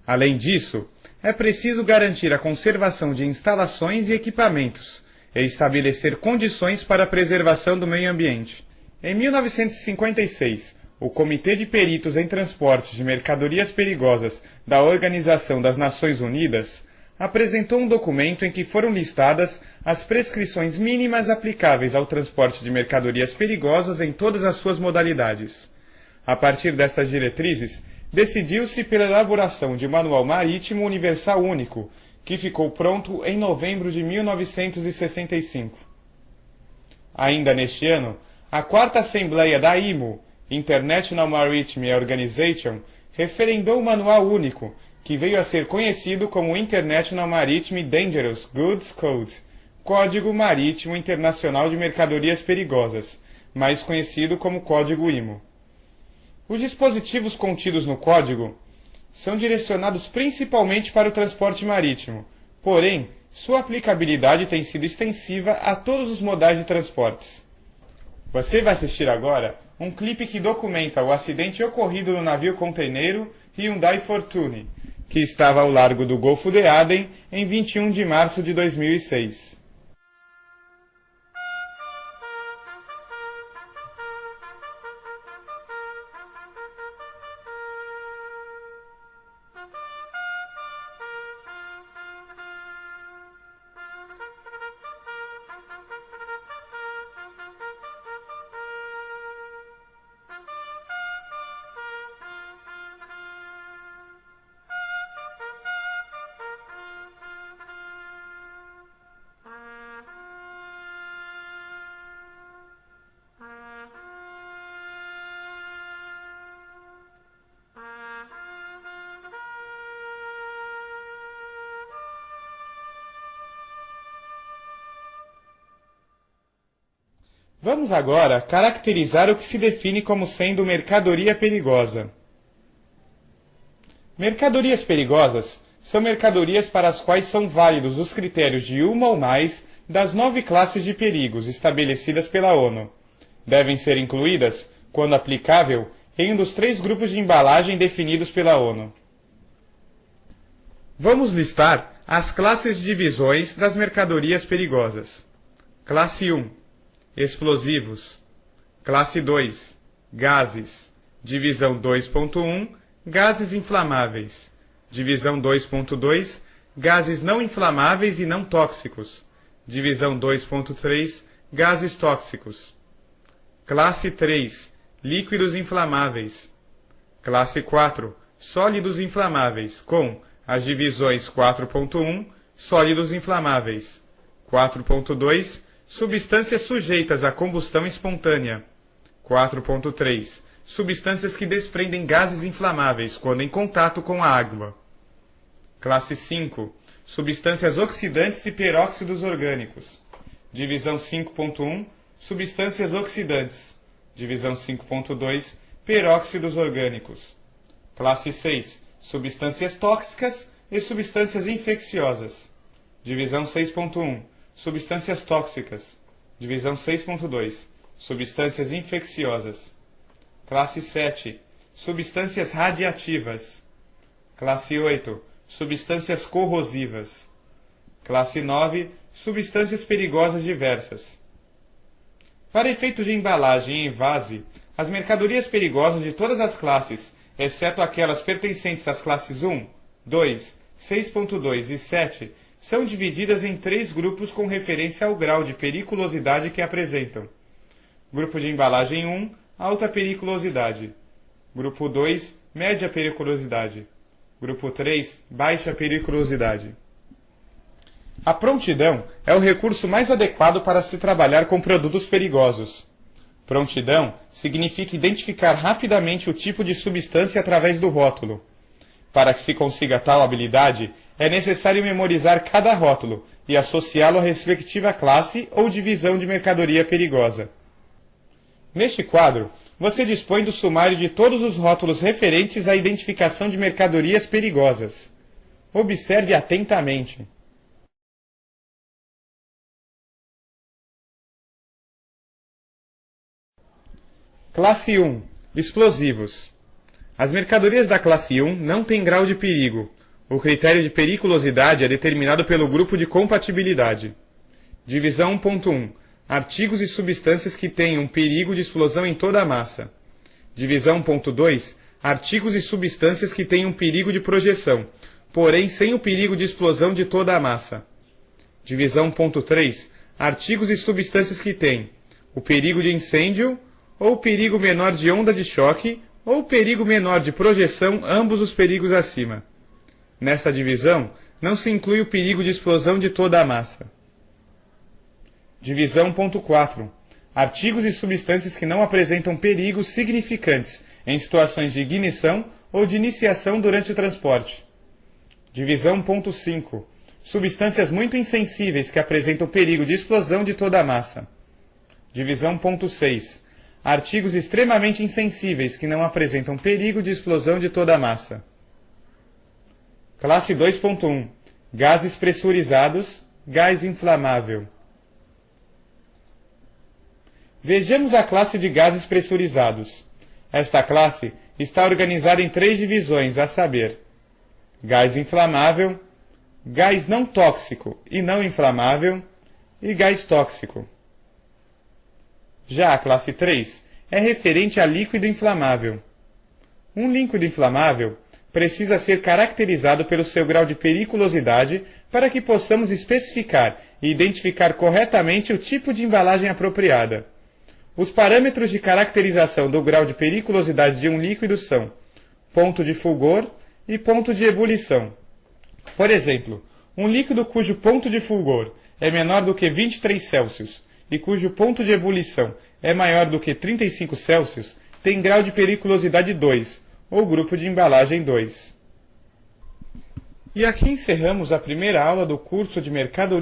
Além disso, é preciso garantir a conservação de instalações e equipamentos e estabelecer condições para a preservação do meio ambiente. Em 1956, o Comitê de Peritos em Transportes de Mercadorias Perigosas da Organização das Nações Unidas apresentou um documento em que foram listadas as prescrições mínimas aplicáveis ao transporte de mercadorias perigosas em todas as suas modalidades. A partir destas diretrizes, decidiu-se pela elaboração de um manual marítimo universal único, que ficou pronto em novembro de 1965. Ainda neste ano, a 4ª Assembleia da IMO, International Maritime Organization, referendou o manual único, que veio a ser conhecido como International Maritime Dangerous Goods Code, Código Marítimo Internacional de Mercadorias Perigosas, mais conhecido como Código IMO. Os dispositivos contidos no código são direcionados principalmente para o transporte marítimo, porém, sua aplicabilidade tem sido extensiva a todos os modais de transportes. Você vai assistir agora um clipe que documenta o acidente ocorrido no navio container Hyundai Fortune, que estava ao largo do Golfo de Aden em 21 de março de 2006. Vamos agora caracterizar o que se define como sendo mercadoria perigosa. Mercadorias perigosas são mercadorias para as quais são válidos os critérios de uma ou mais das 9 classes de perigos estabelecidas pela ONU. Devem ser incluídas, quando aplicável, em um dos 3 grupos de embalagem definidos pela ONU. Vamos listar as classes de divisões das mercadorias perigosas. Classe 1. Explosivos. Classe 2. Gases. Divisão 2.1. Gases inflamáveis. Divisão 2.2. Gases não inflamáveis e não tóxicos. Divisão 2.3. Gases tóxicos. Classe 3. Líquidos inflamáveis. Classe 4. Sólidos inflamáveis, com as divisões 4.1. Sólidos inflamáveis. 4.2. Substâncias sujeitas à combustão espontânea. 4.3. Substâncias que desprendem gases inflamáveis quando em contato com a água. Classe 5. Substâncias oxidantes e peróxidos orgânicos. Divisão 5.1. Substâncias oxidantes. Divisão 5.2. Peróxidos orgânicos. Classe 6. Substâncias tóxicas e substâncias infecciosas. Divisão 6.1. Substâncias tóxicas. Divisão 6.2. Substâncias infecciosas. Classe 7. Substâncias radiativas. Classe 8. Substâncias corrosivas. Classe 9. Substâncias perigosas diversas. Para efeitos de embalagem e envase, as mercadorias perigosas de todas as classes, exceto aquelas pertencentes às classes 1, 2, 6.2 e 7, são divididas em 3 grupos com referência ao grau de periculosidade que apresentam. Grupo de embalagem 1, alta periculosidade. Grupo 2, média periculosidade. Grupo 3, baixa periculosidade. A prontidão é o recurso mais adequado para se trabalhar com produtos perigosos. Prontidão significa identificar rapidamente o tipo de substância através do rótulo. Para que se consiga tal habilidade, é necessário memorizar cada rótulo e associá-lo à respectiva classe ou divisão de mercadoria perigosa. Neste quadro, você dispõe do sumário de todos os rótulos referentes à identificação de mercadorias perigosas. Observe atentamente. Classe 1. Explosivos. As mercadorias da classe 1 não têm grau de perigo. O critério de periculosidade é determinado pelo grupo de compatibilidade. Divisão 1.1. Artigos e substâncias que tenham perigo de explosão em toda a massa. Divisão 1.2. Artigos e substâncias que tenham perigo de projeção, porém sem o perigo de explosão de toda a massa. Divisão 1.3. Artigos e substâncias que têm o perigo de incêndio, ou perigo menor de onda de choque, ou perigo menor de projeção, ambos os perigos acima. Nessa divisão, não se inclui o perigo de explosão de toda a massa. Divisão 1.4. Artigos e substâncias que não apresentam perigos significantes em situações de ignição ou de iniciação durante o transporte. Divisão 1.5. Substâncias muito insensíveis que apresentam perigo de explosão de toda a massa. Divisão 1.6. Artigos extremamente insensíveis que não apresentam perigo de explosão de toda a massa. Classe 2.1. Gases pressurizados, gás inflamável. Vejamos a classe de gases pressurizados. Esta classe está organizada em 3 divisões, a saber: gás inflamável, gás não tóxico e não inflamável e gás tóxico. Já a classe 3 é referente a líquido inflamável. Um líquido inflamável precisa ser caracterizado pelo seu grau de periculosidade para que possamos especificar e identificar corretamente o tipo de embalagem apropriada. Os parâmetros de caracterização do grau de periculosidade de um líquido são ponto de fulgor e ponto de ebulição. Por exemplo, um líquido cujo ponto de fulgor é menor do que 23 Celsius e cujo ponto de ebulição é maior do que 35 Celsius tem grau de periculosidade 2, ou grupo de embalagem 2. E aqui encerramos a primeira aula do curso de Mercadoria